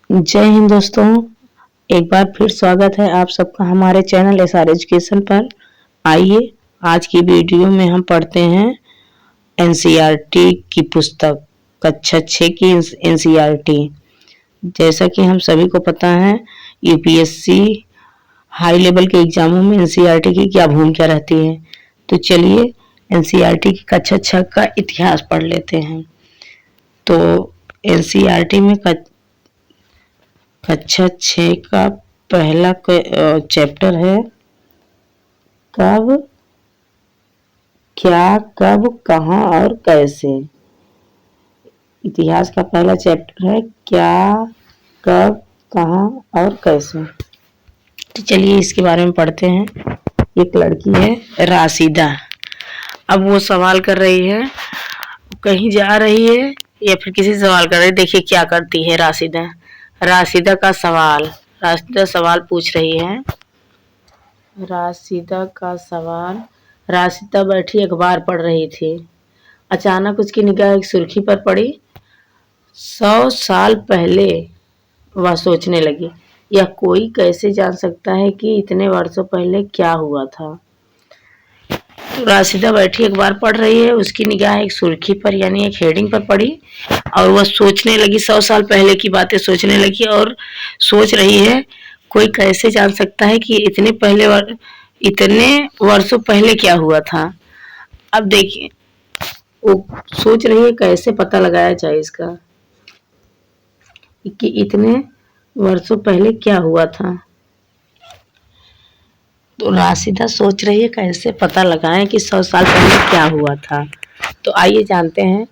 जय हिंद दोस्तों। एक बार फिर स्वागत है आप सबका हमारे चैनल SR एजुकेशन पर। आइए आज की वीडियो में हम पढ़ते हैं NCERT की पुस्तक कक्षा 6 की NCERT। जैसा कि हम सभी को पता है UPSC हाई लेवल के एग्जामों में NCERT की क्या भूमिका रहती है। तो चलिए NCERT की कक्षा 6 का इतिहास पढ़ लेते हैं। तो NCERT में कक्षा 6 का पहला चैप्टर है कब, क्या, कब, कहाँ और कैसे। इतिहास का पहला चैप्टर है क्या, कब, कहाँ और कैसे। तो चलिए इसके बारे में पढ़ते हैं। एक लड़की है राशिदा। अब वो सवाल कर रही है, कहीं जा रही है या फिर किसी से सवाल कर रही है। देखिए क्या करती है राशिदा। राशिदा का सवाल, राशिदा सवाल पूछ रही है। राशिदा का सवाल। राशिदा बैठी अखबार पढ़ रही थी। अचानक उसकी निगाह एक सुर्खी पर पड़ी। 100 साल पहले वह सोचने लगी, यह कोई कैसे जान सकता है कि इतने वर्षों पहले क्या हुआ था। तो राशिदा बैठी अखबार पढ़ रही है, उसकी निगाह एक सुर्खी पर यानी एक हेडिंग पर पड़ी और वह सोचने लगी, 100 साल पहले की बातें सोचने लगी और सोच रही है कोई कैसे जान सकता है कि इतने वर्षों पहले क्या हुआ था। अब देखिए वो सोच रही है कैसे पता लगाया जाए इसका कि इतने वर्षों पहले क्या हुआ था। तो राशिदा सोच रही है कैसे पता लगाएं कि 100 साल पहले क्या हुआ था। तो आइए जानते हैं।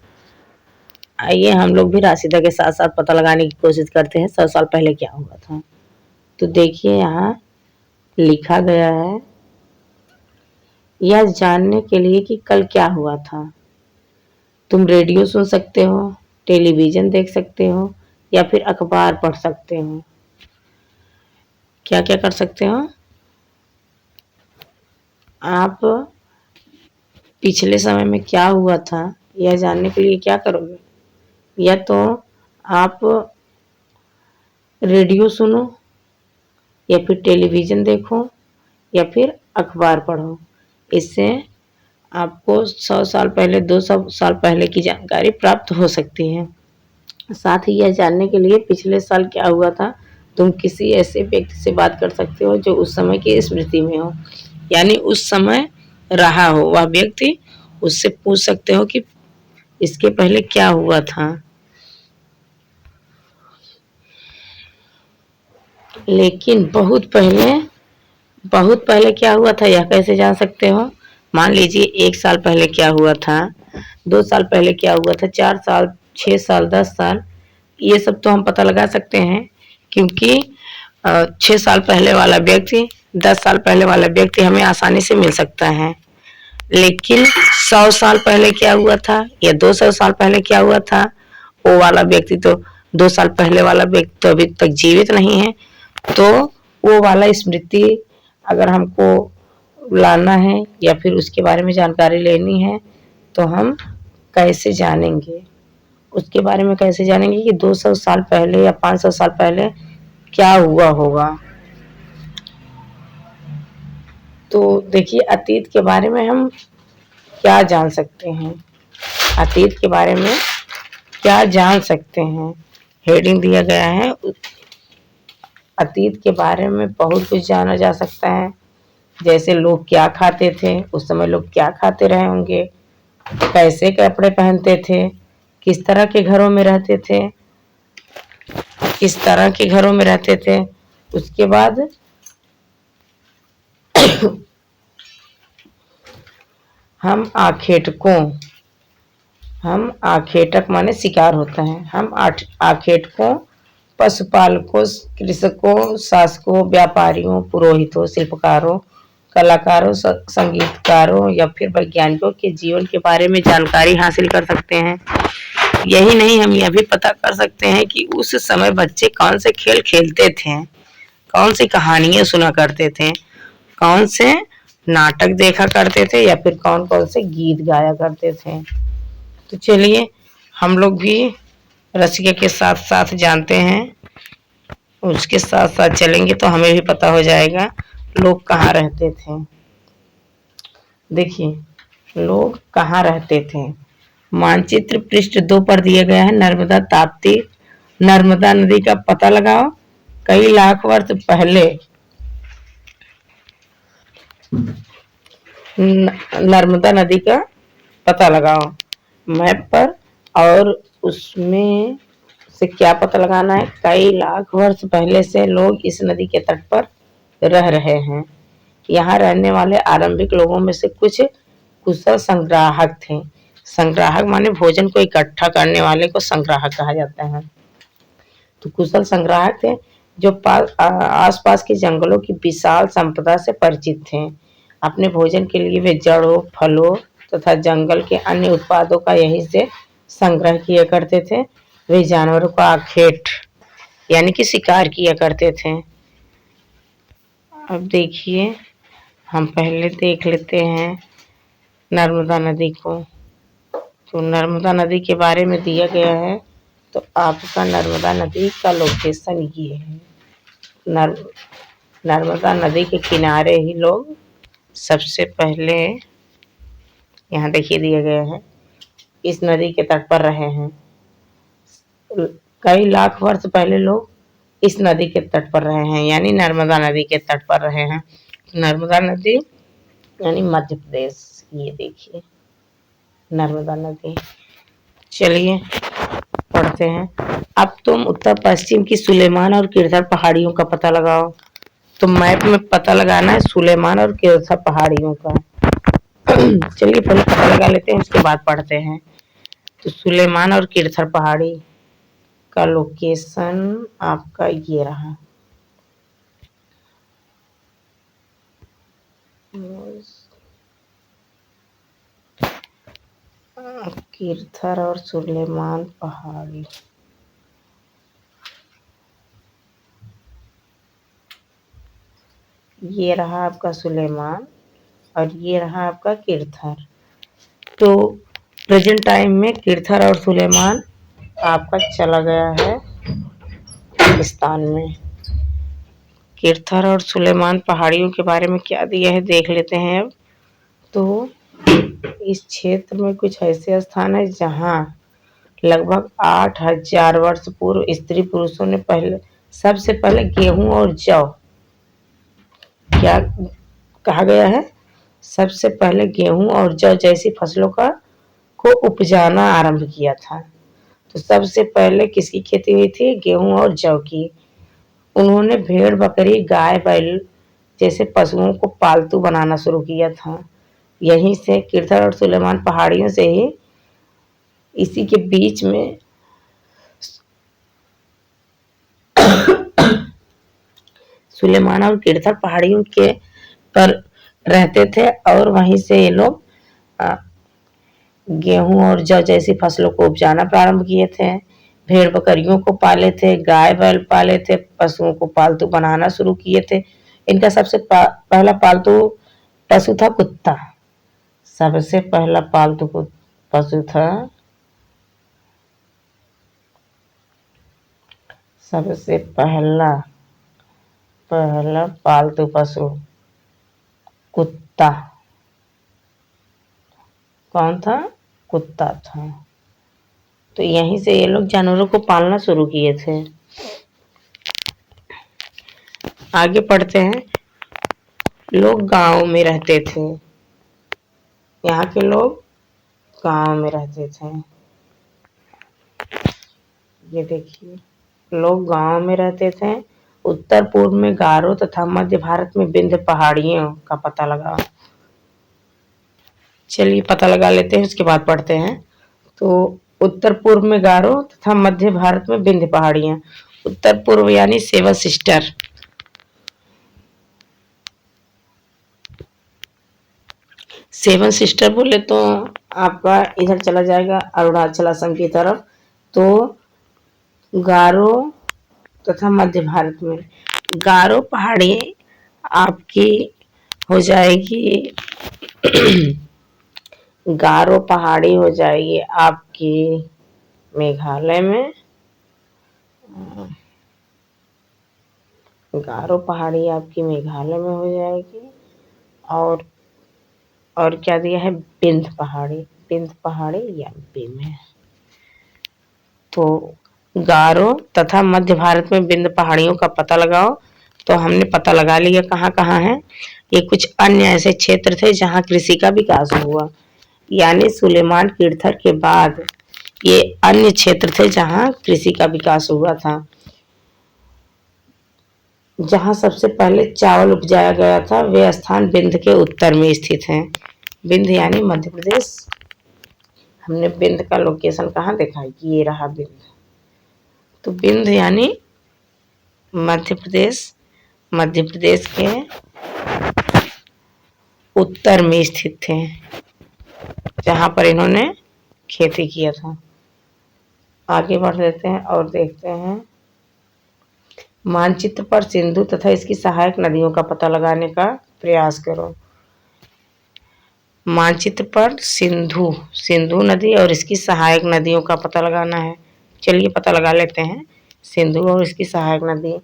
आइए हम लोग भी राशिदा के साथ साथ पता लगाने की कोशिश करते हैं 100 साल पहले क्या हुआ था। तो देखिए यहाँ लिखा गया है, यह जानने के लिए कि कल क्या हुआ था तुम रेडियो सुन सकते हो, टेलीविजन देख सकते हो या फिर अखबार पढ़ सकते हो। क्या क्या कर सकते हो आप? पिछले समय में क्या हुआ था यह जानने के लिए क्या करोगे? या तो आप रेडियो सुनो या फिर टेलीविजन देखो या फिर अखबार पढ़ो। इससे आपको 100 साल पहले 200 साल पहले की जानकारी प्राप्त हो सकती है। साथ ही यह जानने के लिए पिछले साल क्या हुआ था तुम किसी ऐसे व्यक्ति से बात कर सकते हो जो उस समय की स्मृति में हो, यानी उस समय रहा हो वह व्यक्ति। उससे पूछ सकते हो कि इसके पहले क्या हुआ था। लेकिन बहुत पहले क्या हुआ था यह कैसे जान सकते हो? मान लीजिए 1 साल पहले क्या हुआ था, 2 साल पहले क्या हुआ था, 4 साल, 6 साल, 10 साल, ये सब तो हम पता लगा सकते हैं क्योंकि 6 साल पहले वाला व्यक्ति 10 साल पहले वाला व्यक्ति हमें आसानी से मिल सकता है। लेकिन 100 साल पहले क्या हुआ था या 200 साल पहले क्या हुआ था, वो वाला व्यक्ति तो 2 साल पहले वाला व्यक्ति तो अभी तक जीवित नहीं है। तो वो वाला स्मृति अगर हमको लाना है या फिर उसके बारे में जानकारी लेनी है तो हम कैसे जानेंगे? उसके बारे में कैसे जानेंगे कि 200 साल पहले या 500 साल पहले क्या हुआ होगा। तो देखिए अतीत के बारे में हम क्या जान सकते हैं, अतीत के बारे में क्या जान सकते हैं। हेडिंग दिया गया है, अतीत के बारे में बहुत कुछ जाना जा सकता है। जैसे लोग क्या खाते थे, उस समय लोग क्या खाते रहे होंगे, कैसे कपड़े पहनते थे, किस तरह के घरों में रहते थे, किस तरह के घरों में रहते थे। उसके बाद हम आखेटक माने शिकार होता है। हम आखेटकों, पशुपालकों, कृषकों, शासकों, व्यापारियों, पुरोहितों, शिल्पकारों, कलाकारों, संगीतकारों या फिर वैज्ञानिकों के जीवन के बारे में जानकारी हासिल कर सकते हैं। यही नहीं, हम यह भी पता कर सकते हैं कि उस समय बच्चे कौन से खेल खेलते थे, कौन सी कहानियां सुना करते थे, कौन से नाटक देखा करते थे या फिर कौन कौन से गीत गाया करते थे। तो चलिए हम लोग भी रसिया के साथ साथ जानते हैं उसके साथ साथ चलेंगे तो हमें भी पता हो जाएगा लोग कहाँ रहते थे। देखिए लोग कहाँ रहते थे। मानचित्र पृष्ठ 2 पर दिया गया है नर्मदा ताप्ती नर्मदा नदी का पता लगाओ। कई लाख वर्ष पहले नर्मदा नदी का पता लगाओ मैप पर। और उसमें से क्या पता लगाना है। कई लाख वर्ष पहले से लोग इस नदी के तट पर रह रहे हैं। यहाँ रहने वाले आरंभिक लोगों में से कुछ कुशल संग्राहक थे। संग्राहक माने भोजन को इकट्ठा करने वाले को संग्राहक कहा जाता है। तो कुशल संग्राहक थे जो आसपास के जंगलों की विशाल संपदा से परिचित थे। अपने भोजन के लिए वे जड़ों फलों तथा जंगल के अन्य उत्पादों का यहीं से संग्रह किया करते थे। वे जानवरों का आखेट यानी कि शिकार किया करते थे। अब देखिए हम पहले देख लेते हैं नर्मदा नदी को। तो नर्मदा नदी के बारे में दिया गया है। तो आपका नर्मदा नदी का लोकेशन ये है। नर्मदा नदी के किनारे ही लोग सबसे पहले यहाँ देखिए दिया गया है इस नदी के तट पर रहे हैं। कई लाख वर्ष पहले लोग इस नदी के तट पर रहे हैं यानी नर्मदा नदी के तट पर रहे हैं। नर्मदा नदी यानी मध्य प्रदेश। ये देखिए नर्मदा नदी। चलिए पढ़ते हैं। अब तुम उत्तर पश्चिम की सुलेमान और किरथर पहाड़ियों का पता लगाओ। तो मैप में पता लगाना है सुलेमान और किरथर पहाड़ियों का। चलिए पहले पता लगा लेते हैं उसके बाद पढ़ते हैं। तो सुलेमान और किरथर पहाड़ी का लोकेशन आपका ये रहा। किरथर और सुलेमान पहाड़ी ये रहा आपका सुलेमान और ये रहा आपका किरथर। तो प्रेजेंट टाइम में किरथर और सुलेमान आपका चला गया है पाकिस्तान में। किरथर और सुलेमान पहाड़ियों के बारे में क्या दिया है देख लेते हैं अब। तो इस क्षेत्र में कुछ ऐसे स्थान है जहाँ लगभग 8000 वर्ष पूर्व स्त्री पुरुषों ने सबसे पहले गेहूं और जौ क्या कहा गया है सबसे पहले गेहूं और जौ जैसी फसलों को उपजाना आरंभ किया था। तो सबसे पहले किसकी खेती हुई थी गेहूं और जौ की। उन्होंने भेड़ बकरी गाय बैल जैसे पशुओं को पालतू बनाना शुरू किया था। यहीं से किरथर और सुलेमान पहाड़ियों से ही इसी के बीच में सुलेमान और किरथर पहाड़ियों के पर रहते थे और वहीं से ये लोग गेहूं और जौ जैसी फसलों को उपजाना प्रारंभ किए थे। भेड़ बकरियों को पाले थे गाय बैल पाले थे पशुओं को पालतू बनाना शुरू किए थे। इनका सबसे पहला पालतू पशु था कुत्ता। सबसे पहला पालतू पशु था सबसे पहला पालतू पशु कुत्ता। कौन था कुत्ता था। तो यहीं से ये लोग जानवरों को पालना शुरू किए थे। आगे पढ़ते हैं। लोग गांव में रहते थे। यहाँ के लोग गांव में रहते थे। ये देखिए लोग गांव में रहते थे। उत्तर पूर्व में गारो तथा मध्य भारत में विंध्य पहाड़ियों का पता लगाओ। चलिए पता लगा लेते हैं उसके बाद पढ़ते हैं। तो उत्तर पूर्व में गारो तथा मध्य भारत में विंध्य पहाड़ियां। उत्तर पूर्व यानी सेवन सिस्टर। सेवन सिस्टर बोले तो आपका इधर चला जाएगा अरुणाचल असम की तरफ। तो गारो तथा मध्य भारत में गारो पहाड़ी आपकी हो जाएगी गारो पहाड़ी हो जाएगी आपकी मेघालय में। गारो पहाड़ी आपकी मेघालय में हो जाएगी। और क्या दिया है, बिंद पहाड़ी एमपी में। तो गारो तथा मध्य भारत में बिंद पहाड़ियों का पता लगाओ। तो हमने पता लगा लिया कहाँ कहाँ है। ये कुछ अन्य ऐसे क्षेत्र थे जहाँ कृषि का विकास हुआ, यानी सुलेमान कीर्थर के बाद ये अन्य क्षेत्र थे जहाँ कृषि का विकास हुआ था। जहाँ सबसे पहले चावल उपजाया गया था वे स्थान बिंद के उत्तर में स्थित हैं। बिंद यानी मध्य प्रदेश। हमने बिंद का लोकेशन कहाँ देखा है कि ये रहा बिंद। तो बिंद यानी मध्य प्रदेश के उत्तर में स्थित थे, जहाँ पर इन्होंने खेती किया था। आगे बढ़ लेते हैं और देखते हैं। मानचित्र पर सिंधु तथा इसकी सहायक नदियों का पता लगाने का प्रयास करो। मानचित्र पर सिंधु नदी और इसकी सहायक नदियों का पता लगाना है। चलिए पता लगा लेते हैं। सिंधु और इसकी सहायक नदी,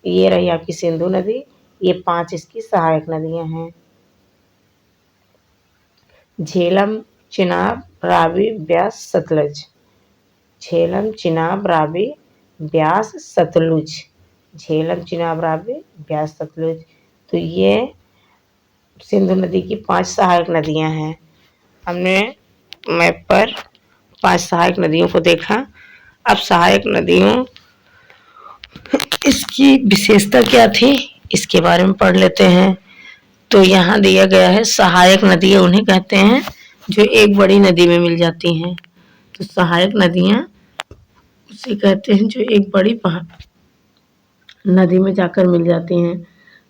ये रही आपकी सिंधु नदी, ये 5 इसकी सहायक नदियां हैं। झेलम, चिनाब, रावी, ब्यास, सतलज। झेलम, चिनाब, रावी, ब्यास, सतलुज। झेलम, चिनाब, रावी, ब्यास, सतलुज। तो ये सिंधु नदी की 5 सहायक नदियां हैं। हमने मैप पर 5 सहायक नदियों को देखा। अब सहायक नदियों इसकी विशेषता क्या थी इसके बारे में पढ़ लेते हैं। तो यहाँ दिया गया है सहायक नदियाँ उन्हें कहते हैं जो एक बड़ी नदी में मिल जाती हैं। तो सहायक नदियाँ उसे कहते हैं जो एक बड़ी नदी में जाकर मिल जाती हैं।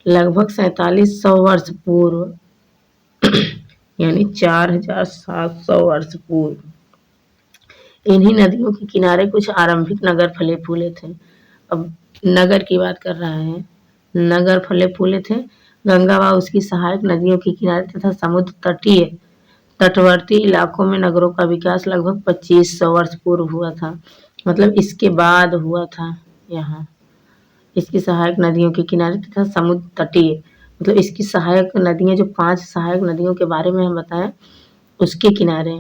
लगभग 4700 वर्ष पूर्व यानी 4700 वर्ष पूर्व इन्हीं नदियों के किनारे कुछ आरंभिक नगर फले फूले थे। अब नगर की बात कर रहा है। नगर फले फूले थे। गंगा व उसकी सहायक नदियों के किनारे तथा समुद्र तटवर्ती इलाकों में नगरों का विकास लगभग 2500 वर्ष पूर्व हुआ था। मतलब इसके बाद हुआ था। यहाँ इसकी सहायक नदियों के किनारे तथा समुद्र तटीय, मतलब इसकी सहायक नदियां जो 5 सहायक नदियों के बारे में हम बताएं उसके किनारे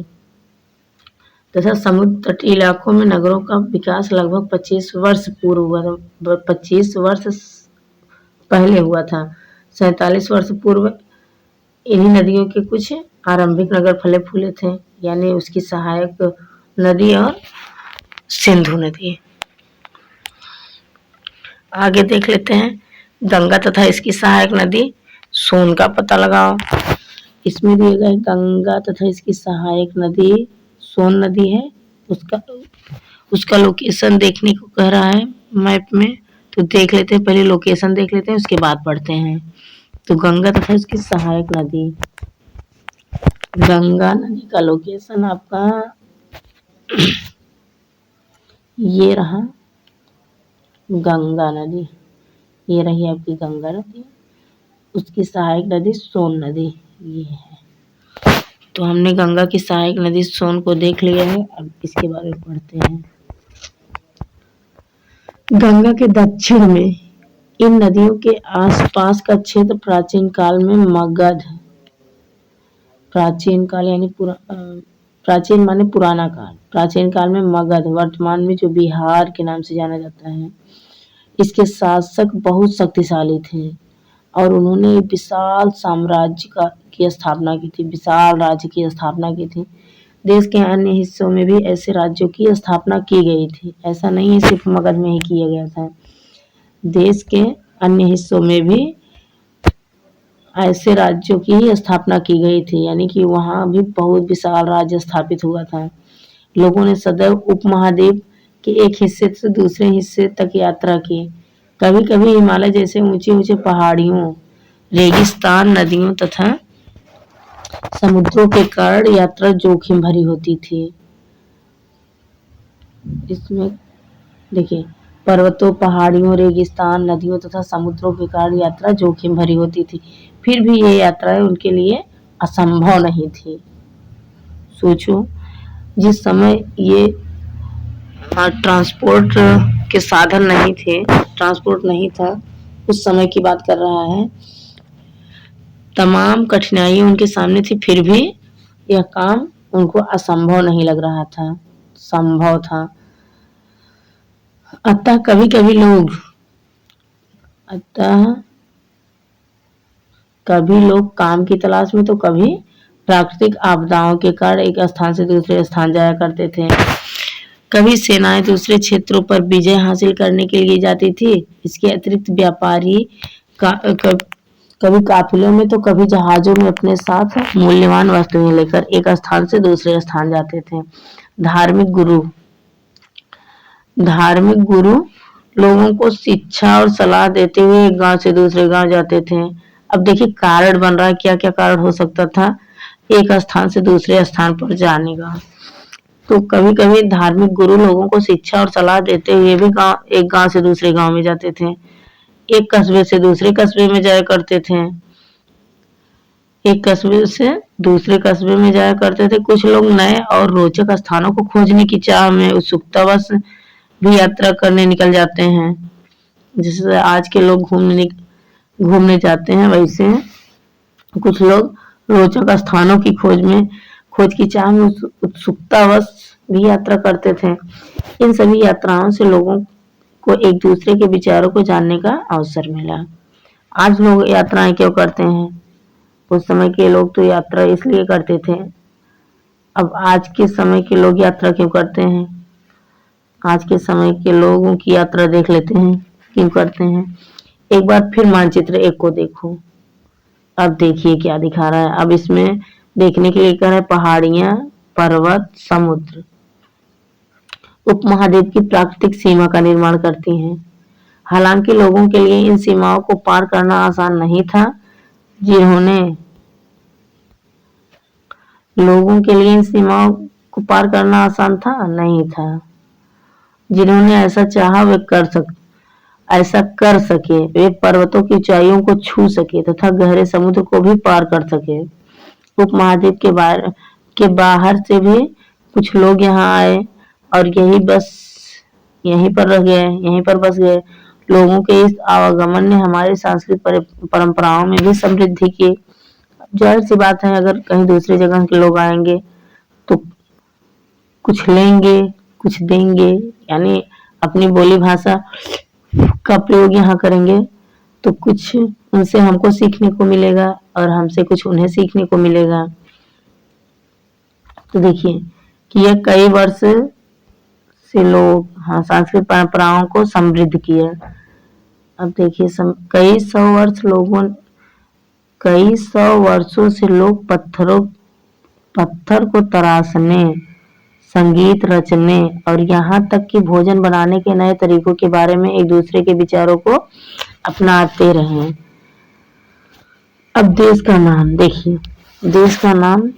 तथा समुद्र तटीय इलाकों में नगरों का विकास लगभग 25 वर्ष पूर्व हुआ था। 25 वर्ष पहले हुआ था। 47 वर्ष पूर्व इन्हीं नदियों के कुछ आरंभिक नगर फले फूले थे, यानी उसकी सहायक नदी और सिंधु नदी। आगे देख लेते हैं। गंगा तथा इसकी सहायक नदी सोन का पता लगाओ। इसमें दिया गया गंगा तथा इसकी सहायक नदी सोन नदी है। उसका लोकेशन देखने को कह रहा है मैप में। तो देख लेते हैं, पहले लोकेशन देख लेते हैं उसके बाद पढ़ते हैं। तो गंगा तथा इसकी सहायक नदी, गंगा नदी का लोकेशन आपका ये रहा। गंगा नदी, ये रही आपकी गंगा नदी। उसकी सहायक नदी सोन नदी ये है। तो हमने गंगा की सहायक नदी सोन को देख लिया है। अब इसके बारे में पढ़ते हैं। गंगा के दक्षिण में इन नदियों के आसपास का क्षेत्र प्राचीन काल में मगध, प्राचीन काल यानी प्राचीन माने पुराना काल, प्राचीन काल में मगध, वर्तमान में जो बिहार के नाम से जाना जाता है, इसके शासक बहुत शक्तिशाली थे और उन्होंने विशाल साम्राज्य की स्थापना की थी, विशाल राज्य की स्थापना की थी। देश के अन्य हिस्सों में भी ऐसे राज्यों की स्थापना की गई थी। ऐसा नहीं है सिर्फ मगध में ही किया गया था। देश के अन्य हिस्सों में भी ऐसे राज्यों की ही स्थापना की गई थी, यानी कि वहाँ भी बहुत विशाल राज्य स्थापित हुआ था। लोगों ने सदैव उपमहाद्वीप के एक हिस्से से दूसरे हिस्से तक यात्रा की। कभी कभी हिमालय जैसे ऊंचे ऊंचे पहाड़ियों, रेगिस्तान, नदियों तथा समुद्रों के कारण यात्रा जोखिम भरी होती थी। इसमें देखिए, पर्वतों, पहाड़ियों, रेगिस्तान, नदियों तथा समुद्रों के कारण यात्रा जोखिम भरी होती थी। फिर भी ये यात्राएं उनके लिए असंभव नहीं थी। सोचो, जिस समय ये ट्रांसपोर्ट के साधन नहीं थे, ट्रांसपोर्ट नहीं था, उस समय की बात कर रहा है। तमाम कठिनाइयां उनके सामने थी, फिर भी यह काम उनको असंभव नहीं लग रहा था, संभव था। अतः कभी कभी लोग काम की तलाश में तो कभी प्राकृतिक आपदाओं के कारण एक स्थान से दूसरे स्थान जाया करते थे। कभी सेनाएं दूसरे क्षेत्रों पर विजय हासिल करने के लिए जाती थी। इसके अतिरिक्त व्यापारी कभी काफिलों में तो कभी जहाजों में अपने साथ मूल्यवान वस्तुएं लेकर एक स्थान से दूसरे स्थान जाते थे। धार्मिक गुरु लोगों को शिक्षा और सलाह देते हुए एक गांव से दूसरे गांव जाते थे। अब देखिए कारण बन रहा है, क्या क्या कारण हो सकता था एक स्थान से दूसरे स्थान पर जाने का। तो कभी कभी धार्मिक गुरु लोगों को शिक्षा और सलाह देते हुए भी एक गांव से दूसरे गांव में जाते थे। एक कस्बे से दूसरे कस्बे में जाया करते थे। एक कस्बे से दूसरे कस्बे में जाया करते थे। कुछ लोग नए और रोचक स्थानों को खोजने की चाह में उत्सुकतावश भी यात्रा करने निकल जाते हैं। जैसे आज के लोग घूमने जाते हैं, वैसे कुछ लोग रोचक स्थानों की खोज की चाह में उत्सुकतावश भी यात्रा करते थे। इन सभी यात्राओं से लोगों को एक दूसरे के विचारों को जानने का अवसर मिला। आज लोग यात्राएं क्यों करते हैं? उस समय के लोग तो यात्रा इसलिए करते थे। अब आज के समय के लोग यात्रा क्यों करते हैं? आज के समय के लोगों की यात्रा देख लेते हैं क्यों करते हैं। एक बार फिर मानचित्र 1 को देखो। अब देखिए क्या दिखा रहा है। अब इसमें देखने के लिए कह रहा है पहाड़ियां, पर्वत, समुद्र उपमहाद्वीप की प्राकृतिक सीमा का निर्माण करती हैं। हालांकि लोगों के लिए इन सीमाओं को पार करना आसान नहीं था। जिन्होंने ऐसा चाहा वे ऐसा कर सके। वे पर्वतों की ऊंचाइयों को छू सके तथा गहरे समुद्र को भी पार कर सके। उपमहाद्वीप के बाहर से भी कुछ लोग यहाँ आए और यहीं पर बस गए। लोगों के इस आवागमन ने हमारी सांस्कृतिक परंपराओं में भी समृद्धि की। जाहिर सी बात है, अगर कहीं दूसरी जगह के लोग आएंगे तो कुछ लेंगे, कुछ देंगे, यानी अपनी बोली भाषा का प्रयोग यहाँ करेंगे तो कुछ उनसे हमको सीखने को मिलेगा और हमसे कुछ उन्हें सीखने को मिलेगा। तो देखिए कि यह कई वर्ष से लोग सांस्कृतिक परंपराओं को समृद्ध किया। अब देखिए कई सौ वर्षों से लोग पत्थर को तराशने, संगीत रचने और यहाँ तक कि भोजन बनाने के नए तरीकों के बारे में एक दूसरे के विचारों को अपनाते रहे। अब देश का नाम देखिए। देश का नाम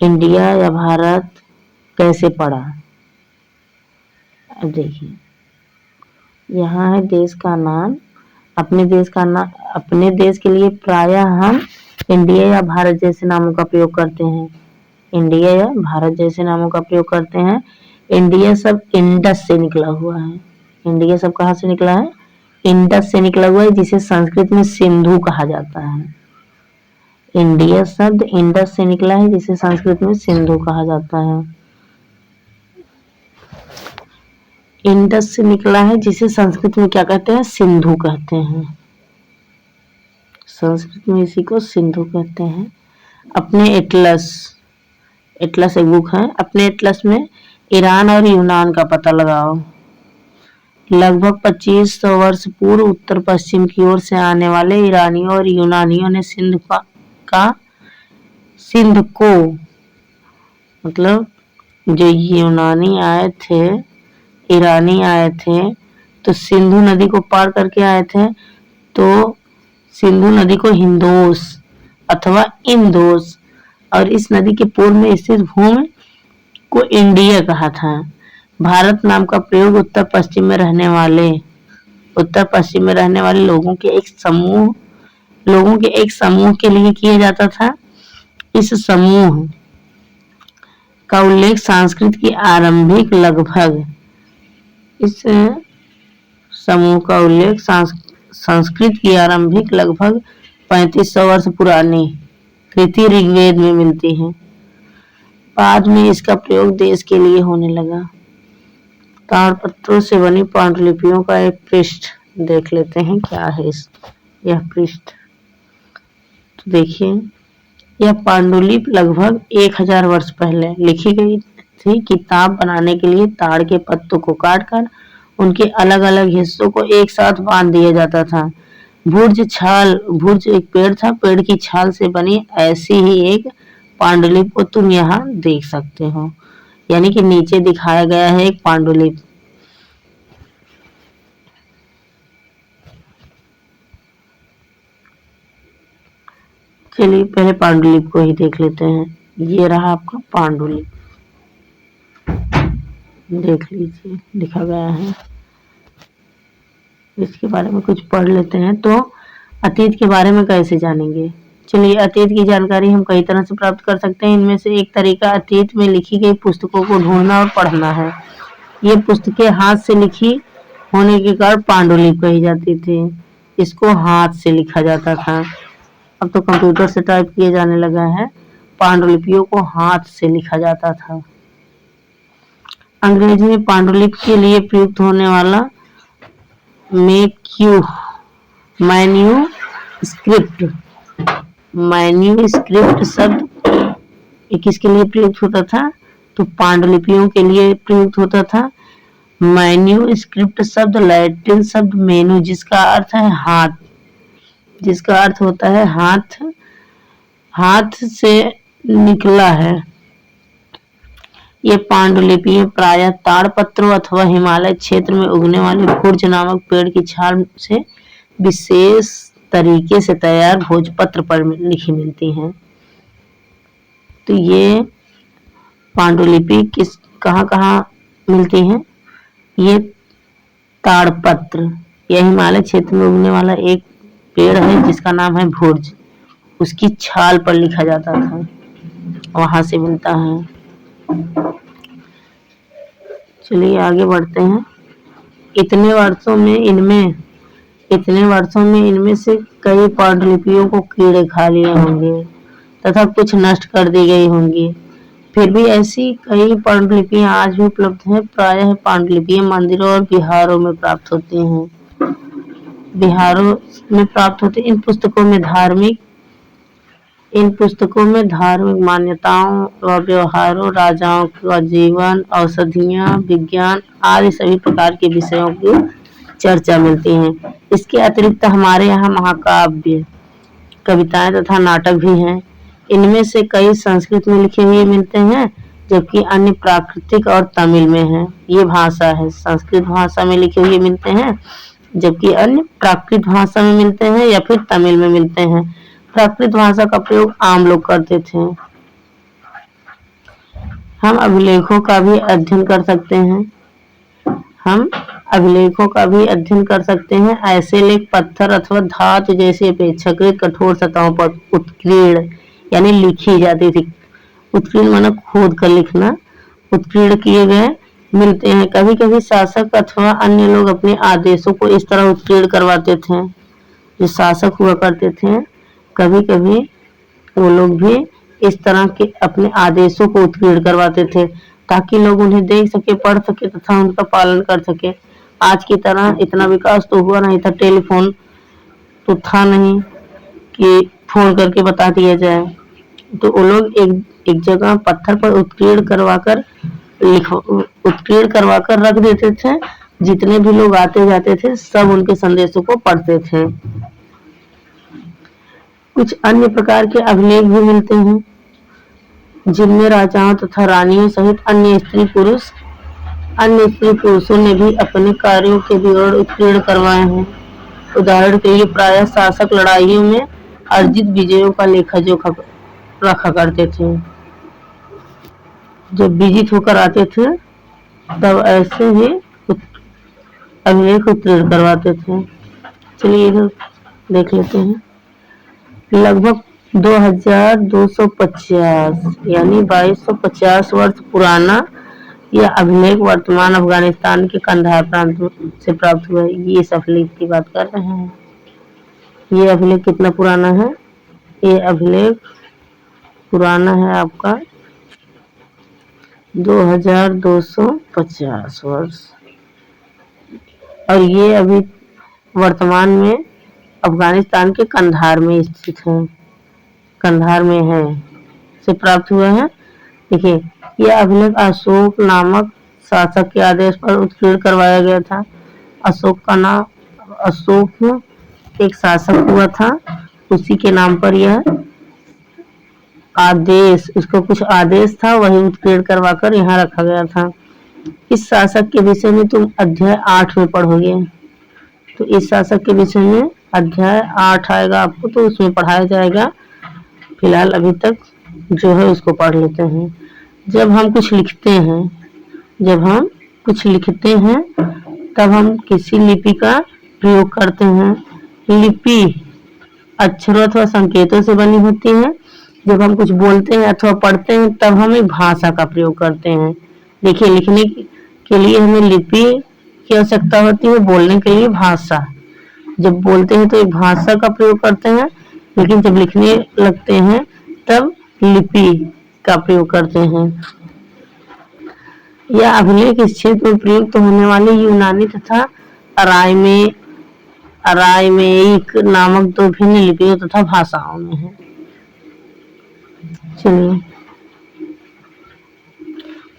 इंडिया या भारत कैसे पड़ा? अब देखिए यहाँ है देश का नाम। अपने देश के लिए प्रायः हम इंडिया या भारत जैसे नामों का प्रयोग करते हैं। इंडिया या भारत जैसे नामों का प्रयोग करते हैं। इंडिया शब्द इंडस से निकला हुआ है। इंडिया शब्द कहाँ से निकला है? इंडस से निकला हुआ है, जिसे संस्कृत में सिंधु कहा जाता है। इंडिया शब्द इंडस से निकला है, जिसे संस्कृत में सिंधु कहा जाता है। इंडस से निकला है, जिसे संस्कृत में क्या कहते हैं? सिंधु कहते हैं। संस्कृत में इसी को सिंधु कहते हैं। अपने एटलस एक बुक है। अपने एटलस में ईरान और यूनान का पता लगाओ। लगभग 2500 वर्ष पूर्व उत्तर पश्चिम की ओर से आने वाले ईरानियों और यूनानियों ने सिंध को मतलब जो यूनानी आए थे, ईरानी आए थे, तो सिंधु नदी को पार करके आए थे। तो सिंधु नदी को हिंदोस अथवा इंदोस और इस नदी के पूर्व में स्थित भूमि को इंडिया कहा था। भारत नाम का प्रयोग उत्तर पश्चिम में रहने वाले लोगों के एक समूह के लिए किया जाता था। इस समूह का उल्लेख संस्कृत की आरंभिक लगभग समूह का उल्लेख संस्कृत की आरंभिक लगभग 3500 वर्ष पुरानी कृति ऋग्वेद में मिलती है। बाद में इसका प्रयोग देश के लिए होने लगा। ताड़पत्रों से बनी पांडुलिपियों का एक पृष्ठ देख लेते हैं क्या है यह पृष्ठ। तो देखिए, यह पांडुलिपि लगभग 1000 वर्ष पहले लिखी गई थी। किताब बनाने के लिए ताड़ के पत्तों को काटकर उनके अलग अलग हिस्सों को एक साथ बांध दिया जाता था। भुर्ज एक पेड़ था, पेड़ की छाल से बनी ऐसी ही एक पांडुलिपि को तुम यहाँ देख सकते हो। यानी कि नीचे दिखाया गया है एक पांडुलिपि। चलिए पहले पांडुलिपि को ही देख लेते हैं। ये रहा आपका पांडुलिपि, देख लीजिए लिखा गया है। इसके बारे में कुछ पढ़ लेते हैं। तो अतीत के बारे में कैसे जानेंगे? चलिए, अतीत की जानकारी हम कई तरह से प्राप्त कर सकते हैं। इनमें से एक तरीका अतीत में लिखी गई पुस्तकों को ढूंढना और पढ़ना है। ये पुस्तकें हाथ से लिखी होने के कारण पांडुलिपि कही जाती थी। इसको हाथ से लिखा जाता था। अब तो कंप्यूटर से टाइप किया जाने लगा है। पांडुलिपियों को हाथ से लिखा जाता था। अंग्रेजी में पांडुलिपि के लिए प्रयुक्त होने वाला मैन्यूस्क्रिप्ट शब्द किसके लिए प्रयुक्त होता था? तो पांडुलिपियों के लिए प्रयुक्त होता था। मैन्यूस्क्रिप्ट शब्द लैटिन शब्द मेनू जिसका अर्थ है हाथ, जिसका अर्थ होता है हाथ, हाथ से निकला है। ये पांडुलिपियां प्रायः ताड़पत्रों अथवा हिमालय क्षेत्र में उगने वाले भुर्ज नामक पेड़ की छाल से विशेष तरीके से तैयार भोजपत्र पर लिखी मिलती हैं। तो ये पांडुलिपि कहाँ मिलती हैं? ये ताड़पत्र, यह हिमालय क्षेत्र में उगने वाला एक पेड़ है जिसका नाम है भुर्ज, उसकी छाल पर लिखा जाता था, वहां से मिलता है। चलिए आगे बढ़ते हैं। इतने वर्षों में इनमें से कई पांडुलिपियों को कीड़े खा लिए होंगे तथा कुछ नष्ट कर दी गई होंगी। फिर भी ऐसी कई पांडुलिपियां आज भी उपलब्ध हैं। प्रायः पांडुलिपियां मंदिरों और बिहारों में प्राप्त होती हैं। इन पुस्तकों में धार्मिक मान्यताओं व व्यवहारों, राजाओं का जीवन, औषधियां, विज्ञान आदि सभी प्रकार के विषयों की चर्चा मिलती है। इसके अतिरिक्त हमारे यहाँ महाकाव्य, कविताएं तथा नाटक भी हैं। इनमें से कई संस्कृत में लिखे हुए मिलते हैं जबकि अन्य प्राकृतिक और तमिल में है। ये भाषा है, संस्कृत भाषा में लिखे हुए मिलते हैं जबकि अन्य प्राकृत भाषा में मिलते हैं या फिर तमिल में मिलते हैं। प्राकृत भाषा का प्रयोग आम लोग करते थे। हम अभिलेखों का भी अध्ययन कर सकते हैं। ऐसे लेख पत्थर अथवा धातु जैसी अपेक्षाकृत कठोर सतहों पर उत्कीर्ण यानी लिखी जाती थी। उत्कीर्ण माना खोद कर लिखना, उत्कीर्ण किए गए मिलते हैं। कभी कभी शासक अथवा अन्य लोग अपने आदेशों को इस तरह उत्कीर्ण करवाते थे। जो शासक हुआ करते थे, कभी कभी वो लोग भी इस तरह के अपने आदेशों को उत्कीर्ण करवाते थे ताकि लोग उन्हें देख सके, पढ़ सके तथा उनका पालन कर सके। आज की तरह इतना विकास तो हुआ नहीं था, टेलीफोन तो था नहीं कि फोन करके बता दिया जाए। तो वो लोग एक जगह पत्थर पर उत्कीर्ण करवाकर रख देते थे। जितने भी लोग आते जाते थे सब उनके संदेशों को पढ़ते थे। कुछ अन्य प्रकार के अभिलेख भी मिलते हैं जिनमें राजाओं तथा रानियों सहित अन्य स्त्री पुरुषों ने भी अपने कार्यों के विवरण उत्कीर्ण करवाए हैं। उदाहरण के लिए प्रायः शासक लड़ाइयों में अर्जित विजयों का लेखा जोखा रखा करते थे। जब विजित होकर आते थे तब ऐसे ही अभिलेख उत्कीर्ण करवाते थे। चलिए इधर देख लेते हैं। लगभग 2250 यानी 2250 वर्ष पुराना यह अभिलेख वर्तमान अफगानिस्तान के कंधार प्रांत से प्राप्त हुआ है। ये इस अभिलेख की बात कर रहे हैं। ये अभिलेख कितना पुराना है? ये अभिलेख पुराना है आपका 2250 वर्ष, और ये अभी वर्तमान में अफगानिस्तान के कंधार में स्थित है, कंधार में है से प्राप्त हुआ है। देखिए, यह अभिलेख अशोक नामक शासक के आदेश पर उत्कीर्ण करवाया गया था। अशोक का नाम, अशोक एक शासक हुआ था, उसी के नाम पर यह आदेश, उसको कुछ आदेश था, वही उत्कीर्ण करवाकर यहाँ रखा गया था। इस शासक के विषय में तुम अध्याय 8 में पढ़ोगे। तो इस शासक के विषय में अध्याय 8 आएगा आपको, तो उसमें पढ़ाया जाएगा। फिलहाल अभी तक जो है उसको पढ़ लेते हैं। जब हम कुछ लिखते हैं, तब हम किसी लिपि का प्रयोग करते हैं। लिपि अक्षरों अथवा संकेतों से बनी होती है। जब हम कुछ बोलते हैं अथवा पढ़ते हैं, तब हम एक भाषा का प्रयोग करते हैं। देखिए, लिखने के लिए हमें लिपि की आवश्यकता होती है, बोलने के लिए भाषा। जब बोलते हैं तो एक भाषा का प्रयोग करते हैं, लेकिन जब लिखने लगते हैं तब लिपि का प्रयोग करते हैं। यह अभिलेख इस क्षेत्र में प्रयुक्त होने वाले यूनानी तथा अरामेइक नामक 2 भिन्न लिपियों तथा भाषाओं में है। चलिए,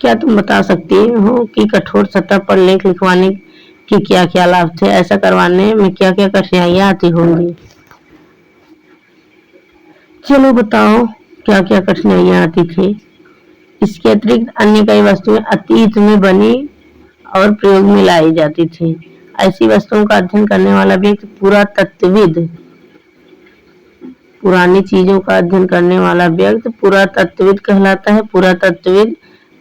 क्या तुम बता सकती हो कि कठोर सतह पर लेख लिखवाने के क्या क्या लाभ थे? ऐसा करवाने में क्या क्या कठिनाइयां आती होंगी? चलो बताओ, क्या क्या कठिनाइयां आती थी? इसके अतिरिक्त अन्य कई वस्तुएं अतीत में बनी और प्रयोग में लाई जाती थी। ऐसी वस्तुओं का अध्ययन करने वाला व्यक्ति पुरातत्वविद, पुरानी चीजों का अध्ययन करने वाला व्यक्ति पुरातत्वविद कहलाता है। पुरातत्वविद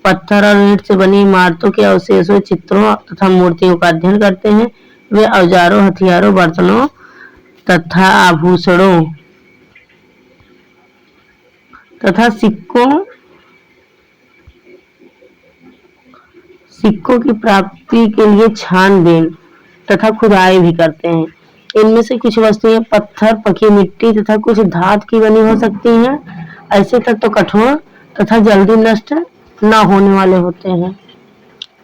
पत्थर और ईंट से बनी इमारतों के अवशेषों, चित्रों तथा मूर्तियों का अध्ययन करते हैं। वे औजारों, हथियारों, बर्तनों तथा आभूषणों तथा सिक्कों की प्राप्ति के लिए छानबीन तथा खुदाई भी करते हैं। इनमें से कुछ वस्तुएं पत्थर, पकी मिट्टी तथा कुछ धातु की बनी हो सकती हैं। ऐसे तत्व कठोर तथा जल्दी नष्ट न होने वाले होते हैं।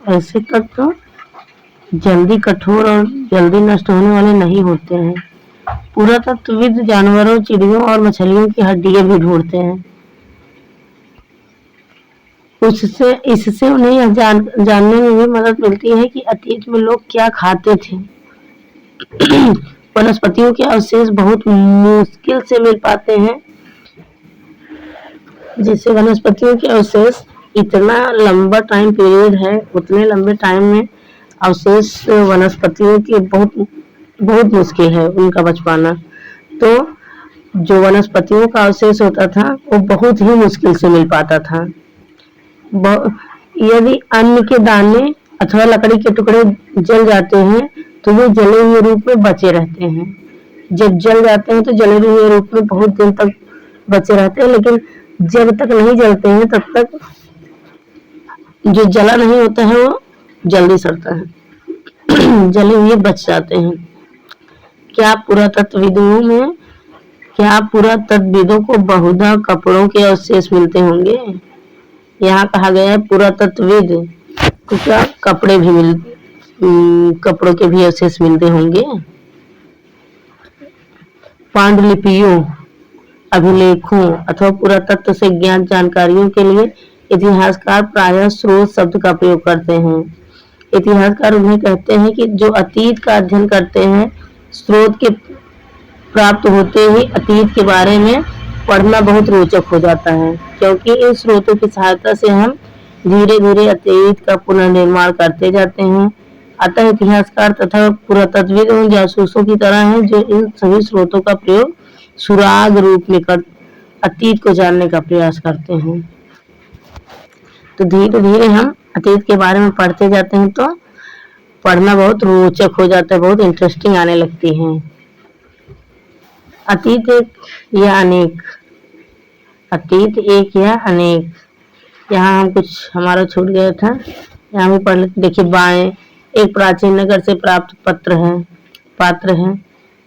ऐसे तत्व जल्दी कठोर और जल्दी नष्ट होने वाले नहीं होते हैं। पुरातत्वविद जानवरों, चिड़ियों और मछलियों की हड्डियां भी ढूंढते हैं। इससे उन्हें यह जानने में भी मदद मिलती है कि अतीत में लोग क्या खाते थे। वनस्पतियों के अवशेष बहुत मुश्किल से मिल पाते हैं। जैसे वनस्पतियों के अवशेष, इतना लंबा टाइम पीरियड है, उतने लंबे टाइम में अवशेष वनस्पतियों के बहुत मुश्किल है उनका बच पाना। तो जो वनस्पतियों का अवशेष होता था वो बहुत ही मुश्किल से मिल पाता था। यदि अन्न के दाने अथवा लकड़ी के टुकड़े जल जाते हैं तो वे जले हुए रूप में बचे रहते हैं। जब जल जाते हैं तो जले हुए रूप में बहुत दिन तक बचे रहते हैं, लेकिन जब तक नहीं जलते हैं तब तक जो जला नहीं होता है वो जल्दी सड़ता है। जले हुए बच जाते हैं। क्या पुरातत्वविदों को बहुधा कपड़ों के अवशेष मिलते होंगे? यहाँ कहा गया है पुरातत्वविद को क्या कपड़ों के भी अवशेष मिलते होंगे। पांडुलिपियों, अभिलेखों अथवा पुरातत्व से ज्ञात जानकारियों के लिए इतिहासकार प्रायः स्रोत शब्द का प्रयोग करते हैं। इतिहासकार उन्हें कहते हैं कि जो अतीत का अध्ययन करते हैं। स्रोत के प्राप्त होते ही अतीत के बारे में पढ़ना बहुत रोचक हो जाता है, क्योंकि इन स्रोतों की सहायता से हम धीरे धीरे अतीत का पुनर्निर्माण करते जाते हैं। अतः इतिहासकार तथा पुरातत्वविद उन जासूसों की तरह हैं जो इन सभी स्रोतों का प्रयोग सुराग रूप में कर अतीत को जानने का प्रयास करते हैं। तो धीरे धीरे हम अतीत के बारे में पढ़ते जाते हैं तो पढ़ना बहुत रोचक हो जाता है, बहुत इंटरेस्टिंग आने लगती है। अतीत एक या अनेक, अतीत एक या अनेक, यहाँ हम कुछ हमारा छूट गया था। यहाँ भी पढ़ लेते। देखिए बाएं, एक प्राचीन नगर से प्राप्त पात्र है,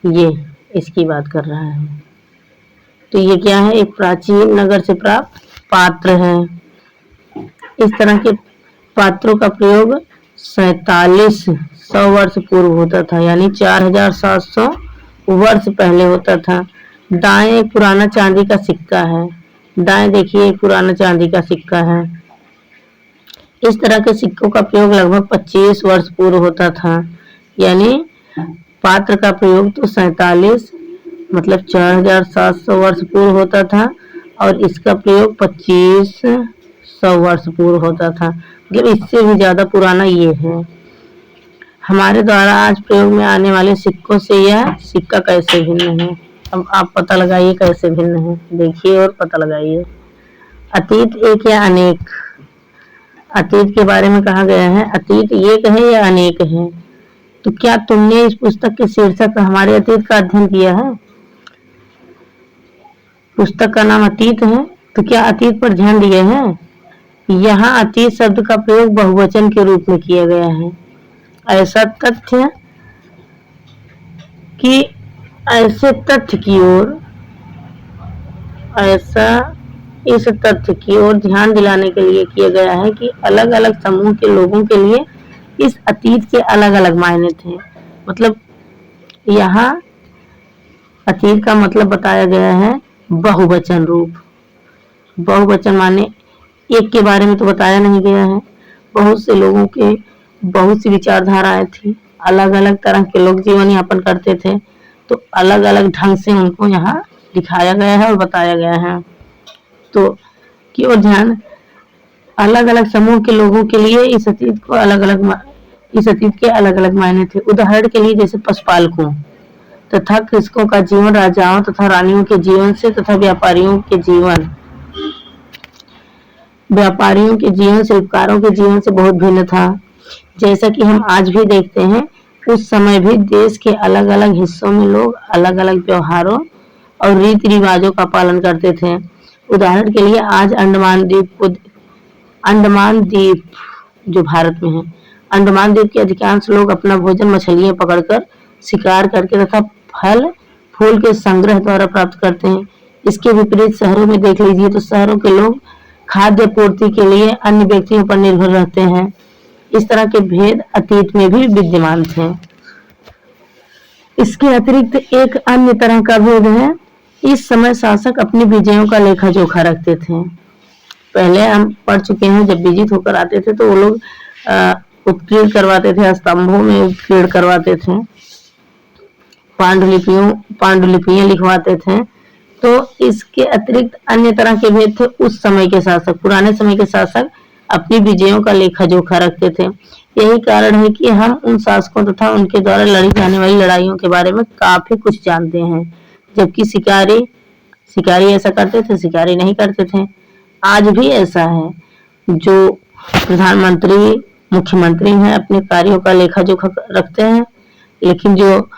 ये इसकी बात कर रहा है। तो ये क्या है, एक प्राचीन नगर से प्राप्त पात्र है। इस तरह के पात्रों का प्रयोग 4700 वर्ष पूर्व होता था, यानी 4700 वर्ष पहले होता था। दाएं एक पुराना चांदी का सिक्का है, दाएं देखिए एक पुराना चांदी का सिक्का है। इस तरह के सिक्कों का प्रयोग लगभग 25 वर्ष पूर्व होता था, यानी पात्र का प्रयोग तो 47 मतलब 4700 वर्ष पूर्व होता था और इसका प्रयोग 2500 वर्ष पूर्व होता था, मतलब इससे भी ज्यादा पुराना ये है। हमारे द्वारा आज प्रयोग में आने वाले सिक्कों से यह सिक्का कैसे भिन्न है, अब आप पता लगाइए कैसे भिन्न है, देखिए और पता लगाइए। अतीत एक या अनेक, अतीत के बारे में कहा गया है, अतीत एक है या अनेक है। तो क्या तुमने इस पुस्तक के शीर्षक हमारे अतीत का अध्ययन किया है? पुस्तक का नाम अतीत है, तो क्या अतीत पर ध्यान दिए हैं? यहाँ अतीत शब्द का प्रयोग बहुवचन के रूप में किया गया है। ऐसा तथ्य कि ऐसे तथ्य की ओर इस तथ्य की ओर ध्यान दिलाने के लिए किया गया है कि अलग अलग समूह के लोगों के लिए इस अतीत के अलग अलग मायने थे। मतलब यहाँ अतीत का मतलब बताया गया है बहुवचन रूप। बहुवचन माने एक के बारे में तो बताया नहीं गया है, बहुत से लोगों के बहुत सी विचारधाराएं थी, अलग अलग तरह के लोग जीवन यापन करते थे, तो अलग अलग ढंग से उनको यहाँ दिखाया गया है और बताया गया है। तो की ओर ध्यान, अलग अलग समूह के लोगों के लिए इस अतीत के अलग अलग मायने थे। उदाहरण के लिए जैसे पशुपालकों तथा कृषकों का जीवन राजाओं तथा रानियों के जीवन से तथा व्यापारियों के जीवन शिल्पकारों के जीवन से बहुत भिन्न था। जैसा कि हम आज भी देखते हैं, उस समय भी देश के अलग अलग हिस्सों में लोग अलग अलग त्योहारों और रीति रिवाजों का पालन करते थे। उदाहरण के लिए आज अंडमान द्वीप जो भारत में है, अंडमान द्वीप के अधिकांश लोग अपना भोजन मछलियां पकड़कर, शिकार करके तथा फल फूल के संग्रह द्वारा प्राप्त करते हैं। इसके विपरीत शहरों में देख लीजिए तो शहरों के लोग खाद्य पूर्ति के लिए अन्य व्यक्तियों पर निर्भर रहते हैं। इस तरह के भेद अतीत में भी विद्यमान थे। इसके अतिरिक्त एक अन्य तरह का भेद है, इस समय शासक अपनी विजयों का लेखा जोखा रखते थे। पहले हम पढ़ चुके हैं, जब विजित होकर आते थे तो वो लोग उत्कीर्ण करवाते थे, स्तंभों में उत्कीर्ण करवाते थे, पांडुलिपियां लिखवाते थे। तो इसके अतिरिक्त अन्य तरह के भेद थे। उस समय के शासक, पुराने समय के शासक अपनी विजयों का लेखा जोखा रखते थे। यही कारण है कि हम उन शासकों तथा उनके द्वारा लड़ी जाने वाली लड़ाइयों के बारे में काफी कुछ जानते हैं, जबकि शिकारी ऐसा करते थे, शिकारी नहीं करते थे। आज भी ऐसा है, जो प्रधानमंत्री मुख्यमंत्री हैं अपने कार्यों का लेखा जोखा रखते हैं, लेकिन जो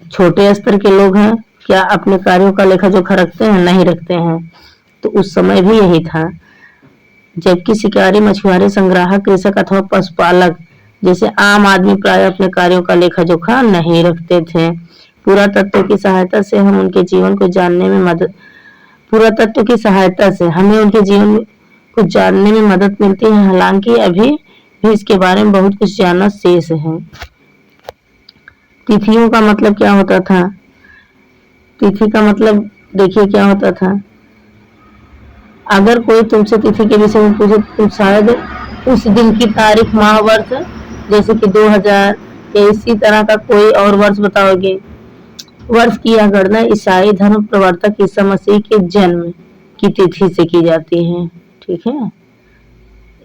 छोटे स्तर के लोग हैं क्या अपने कार्यों का लेखा जोखा रखते हैं? नहीं रखते हैं। तो उस समय भी यही था। जबकि शिकारी, मछुआरे, संग्राहक, कृषक अथवा पशुपालक जैसे आम आदमी प्राय अपने कार्यों का लेखा जोखा नहीं रखते थे। पुरातत्व की सहायता से हमें उनके जीवन को जानने में मदद मिलती है। हालांकि अभी भी इसके बारे में बहुत कुछ जानना शेष है। तिथियों का मतलब क्या होता था? तिथि का मतलब देखिए क्या होता था। अगर कोई तुमसे तिथि के विषय में पूछे तो शायद उस दिन की तारीख, माह, वर्ष, जैसे कि 2000 या इसी तरह का कोई और वर्ष बताओगे। वर्ष की यह गणना ईसाई धर्म प्रवर्तक ईसा मसीह के जन्म की तिथि से की जाती है। ठीक है,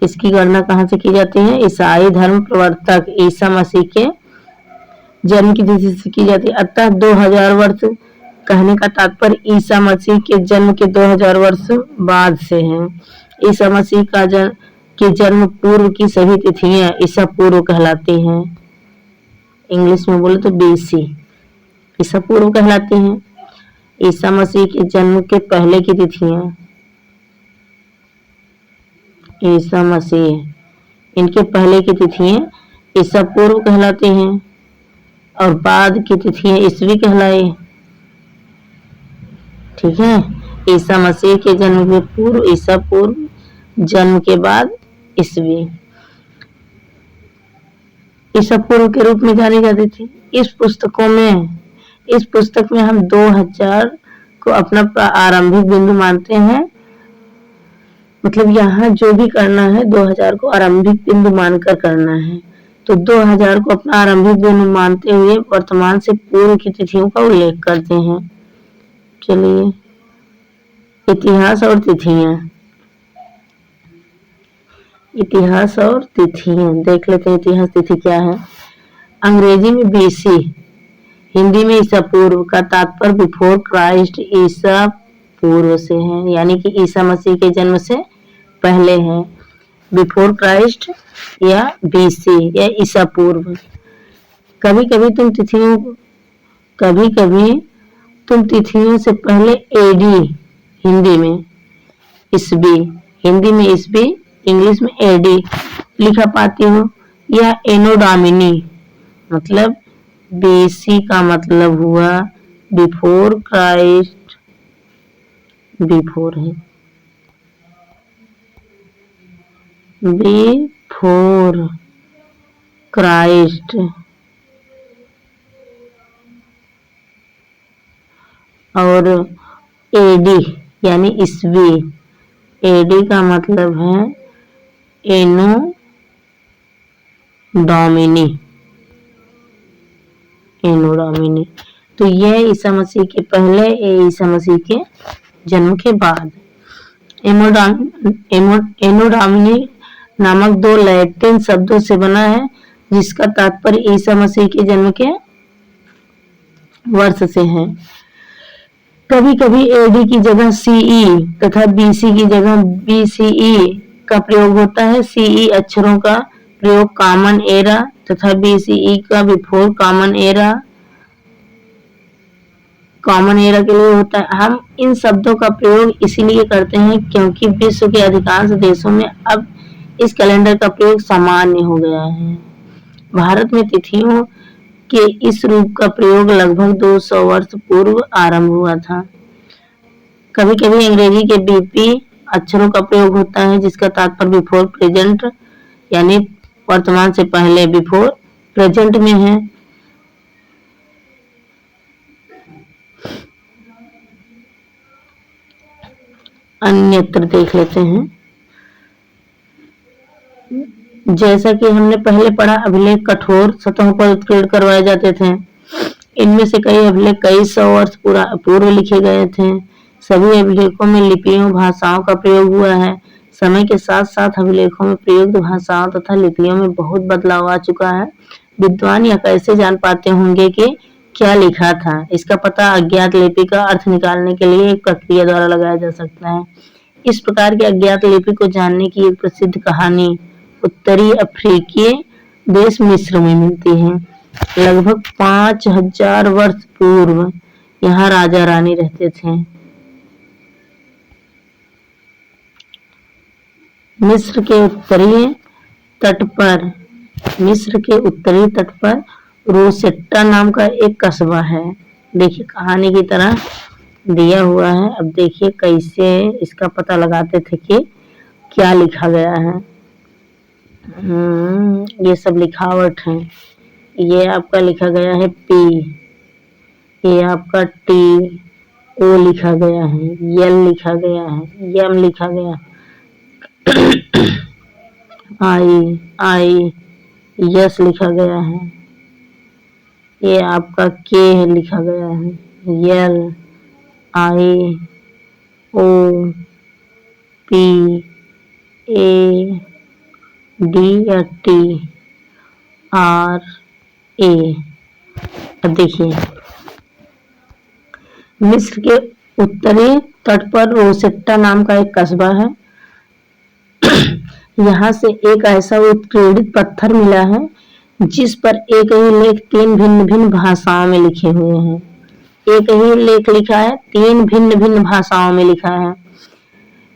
इसकी गणना कहाँ से की जाती है? ईसाई धर्म प्रवर्तक ईसा मसीह के जन्म की तिथि से की जाती है। अतः 2000 वर्ष कहने का तात्पर्य ईसा मसीह के जन्म के 2000 वर्ष बाद से है। ईसा मसीह के जन्म पूर्व की सभी तिथियां ईसा पूर्व कहलाती हैं। इंग्लिश में बोले तो BC ईसा पूर्व कहलाती हैं। ईसा मसीह के जन्म के पहले की तिथियां ईसा मसीह इनके पहले की तिथियां ईसा पूर्व कहलाती हैं और बाद की तिथियां ईसवी कहलाई। ठीक है, ईसा मसीह के जन्म के पूर्व ईसा पूर्व, जन्म के बाद ईसवी। ईसा पूर्व के रूप में जानी जाती थी। इस पुस्तक में हम 2000 को अपना आरंभिक बिंदु मानते हैं। मतलब यहाँ जो भी करना है 2000 को आरंभिक बिंदु मानकर करना है। तो 2000 को अपना आरंभिक बिंदु मानते हुए वर्तमान से पूर्व की तिथियों का उल्लेख करते हैं। चलिए, इतिहास और तिथियां देख लेते हैं। इतिहास तिथि क्या है? अंग्रेजी में बीसी, हिंदी में ईसा पूर्व का तात्पर्य बिफोर क्राइस्ट, ईसा पूर्व से है, यानी कि ईसा मसीह के जन्म से पहले है। बिफोर क्राइस्ट या बीसी या ईसा पूर्व। कभी कभी तुम तिथियों से पहले एडी, हिंदी में ईसवी, इंग्लिश में एडी लिखा पाती हो, या एनो डोमिनी, मतलब बीसी का मतलब हुआ बिफोर क्राइस्ट, बिफोर क्राइस्ट, और एडी यानी ईसवी, एडी का मतलब है एनो डोमिनी। तो यह ईसा मसीह के पहले, ईसा मसीह के जन्म के बाद। एनो डोमिनी नामक 2 लैटिन शब्दों से बना है, जिसका तात्पर्य ईसा मसीह के जन्म के वर्ष से है। कभी कभी एडी की जगह सीई तथा बीसी की जगह बीसीई का प्रयोग होता है। सीई अक्षरों का प्रयोग कॉमन एरा तथा बीसीई का बिफोर कॉमन एरा के लिए होता है। हम इन शब्दों का प्रयोग इसीलिए करते हैं क्योंकि विश्व के अधिकांश देशों में अब इस कैलेंडर का प्रयोग सामान्य हो गया है। भारत में तिथियों के इस रूप का प्रयोग लगभग 200 वर्ष पूर्व आरंभ हुआ था। कभी कभी अंग्रेजी के बीपी अक्षरों का प्रयोग होता है, जिसका तात्पर्य बिफोर प्रेजेंट यानी वर्तमान से पहले, बिफोर प्रेजेंट में है। अन्यत्र देख लेते हैं। जैसा कि हमने पहले पढ़ा, अभिलेख कठोर सतहों पर उत्कीर्ण करवाए जाते थे। इनमें से कई अभिलेख कई सौ वर्ष पूर्व लिखे गए थे। सभी अभिलेखों में लिपियों भाषाओं का प्रयोग हुआ है। समय के साथ साथ अभिलेखों में प्रयुक्त भाषाओं तथा लिपियों में बहुत बदलाव आ चुका है। विद्वान यह कैसे जान पाते होंगे कि क्या लिखा था? इसका पता अज्ञात लिपि का अर्थ निकालने के लिए एक प्रक्रिया द्वारा लगाया जा सकता है। इस प्रकार की अज्ञात लिपि को जानने की एक प्रसिद्ध कहानी उत्तरी अफ्रीकी देश मिस्र में मिलती है। लगभग 5000 वर्ष पूर्व यहाँ राजा रानी रहते थे। मिस्र के उत्तरी तट पर रोसेट्टा नाम का एक कस्बा है। देखिए, कहानी की तरह दिया हुआ है। अब देखिए कैसे इसका पता लगाते थे कि क्या लिखा गया है। ये सब लिखावट है। ये आपका लिखा गया है पी, ये आपका टी, ओ लिखा गया है, यल लिखा गया है, यम लिखा गया, आई यस लिखा गया है। ये आपका के लिखा गया है, यल, आई, ओ, पी, ए, डी या टी, आर, ए। अब देखिए, मिस्र के उत्तरी तट पर रोसेट्टा नाम का एक कस्बा है। यहाँ से एक ऐसा उत्कीर्णित पत्थर मिला है जिस पर एक ही लेख 3 भिन्न भिन्न भाषाओं में लिखे हुए हैं। एक ही लेख लिखा है, 3 भिन्न भिन्न भाषाओं में लिखा है।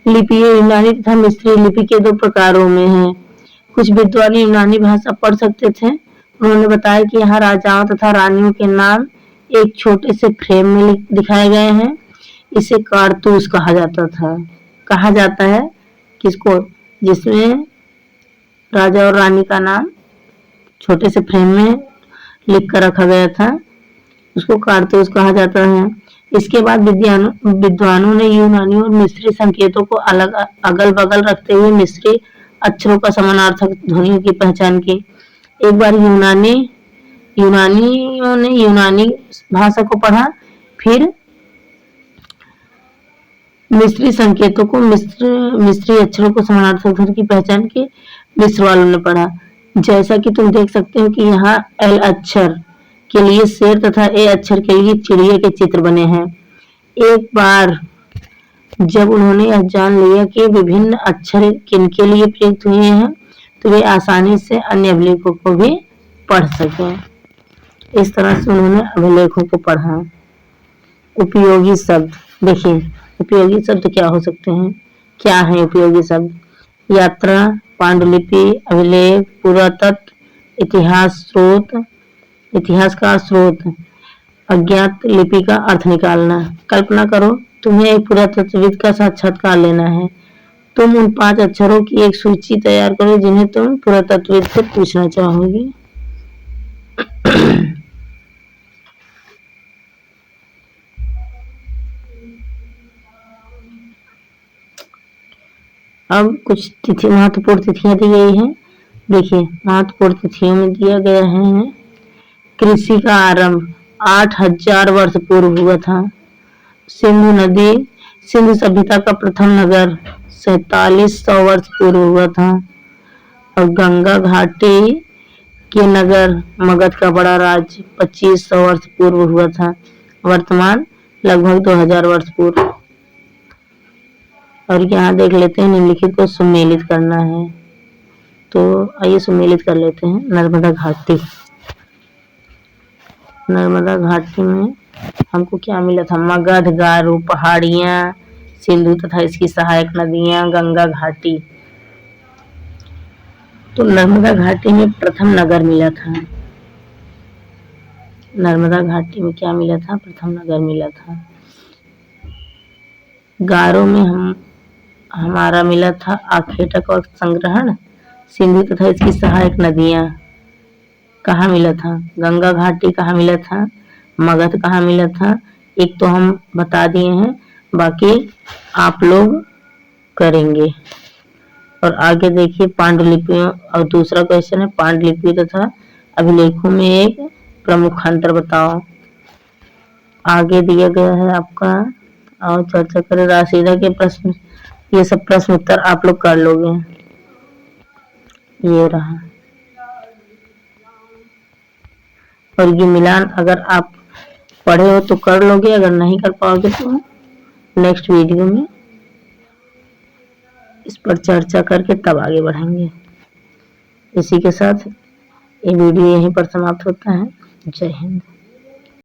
लिपि यूनानी तथा मिस्री लिपि के 2 प्रकारों में है। कुछ विद्वान यूनानी भाषा पढ़ सकते थे। उन्होंने बताया कि यहाँ राजाओं तथा रानियों के नाम एक छोटे से फ्रेम में दिखाए गए हैं। इसे कारतूस कहा जाता था। कहा जाता है किसको? जिसमें राजा और रानी का नाम छोटे से फ्रेम में लिख कर रखा गया था, उसको कारतूस कहा जाता है। इसके बाद विद्वानों ने यूनानी और मिस्री संकेतों को अलग अगल बगल रखते हुए मिस्री अक्षरों का समानार्थक ध्वनियों की पहचान की। एक बार यूनानियों ने यूनानी भाषा को पढ़ा, फिर मिस्री संकेतों को मिस्री अक्षरों को समानार्थक ध्वनि की पहचान की मिस्र वालों ने पढ़ा। जैसा कि तुम देख सकते हो कि यहाँ एल अक्षर के लिए शेर तथा ए अक्षर के लिए चिड़िया के चित्र बने हैं। एक बार जब उन्होंने यह जान लिया कि विभिन्न अक्षर किनके लिए प्रयुक्त हुए हैं, तो वे आसानी से अन्य अभिलेखों को भी पढ़ सकें। इस तरह से उन्होंने अभिलेखों को पढ़ा। उपयोगी शब्द देखिए, उपयोगी शब्द क्या हो सकते हैं? क्या है उपयोगी शब्द? यात्रा, पांडुलिपि, अभिलेख, पुरातत्व, इतिहास स्रोत, इतिहास का स्रोत, अज्ञात लिपि का अर्थ निकालना। कल्पना करो तुम्हें एक पुरातत्वविद का साक्षात्कार लेना है। तुम उन 5 अक्षरों की एक सूची तैयार करो जिन्हें तुम पुरातत्वविद से पूछना चाहोगी। अब कुछ तिथि महत्वपूर्ण तिथियां दी गई हैं। देखिए, महत्वपूर्ण तिथियों में दिया गया है कृषि का आरंभ 8000 वर्ष पूर्व हुआ था। सिंधु सभ्यता का प्रथम नगर 4700 वर्ष पूर्व हुआ था। और गंगा घाटी के नगर मगध का बड़ा राज्य 2500 वर्ष पूर्व हुआ था। वर्तमान लगभग 2000 वर्ष पूर्व। और यहाँ देख लेते हैं निम्नलिखित को सुमेलित करना है, तो आइए सुमेलित कर लेते हैं। नर्मदा घाटी, नर्मदा घाटी में हमको क्या मिला था? मगध, गारो, पहाड़ियाँ, सिंधु तथा इसकी सहायक नदियाँ, गंगा घाटी। तो नर्मदा घाटी में प्रथम नगर मिला था। नर्मदा घाटी में क्या मिला था? प्रथम नगर मिला था। गारो में हमारा मिला था आखेटक और संग्रहण। सिंधु तथा इसकी सहायक नदियाँ कहाँ मिला था? गंगा घाटी कहाँ मिला था? मगध कहाँ मिला था? एक तो हम बता दिए हैं, बाकी आप लोग करेंगे। और आगे देखिए पांडुलिपियों, और दूसरा क्वेश्चन है पांडुलिपि तथा अभिलेखों में एक प्रमुख अंतर बताओ। आगे दिया गया है आपका, और चर्चा करें राशिदा के प्रश्न। ये सब प्रश्न उत्तर आप लोग कर लोगे। ये रहा। और ये मिलान अगर आप पढ़े हो तो कर लोगे, अगर नहीं कर पाओगे तो नेक्स्ट वीडियो में इस पर चर्चा करके तब आगे बढ़ेंगे। इसी के साथ ये वीडियो यहीं पर समाप्त होता है। जय हिंद।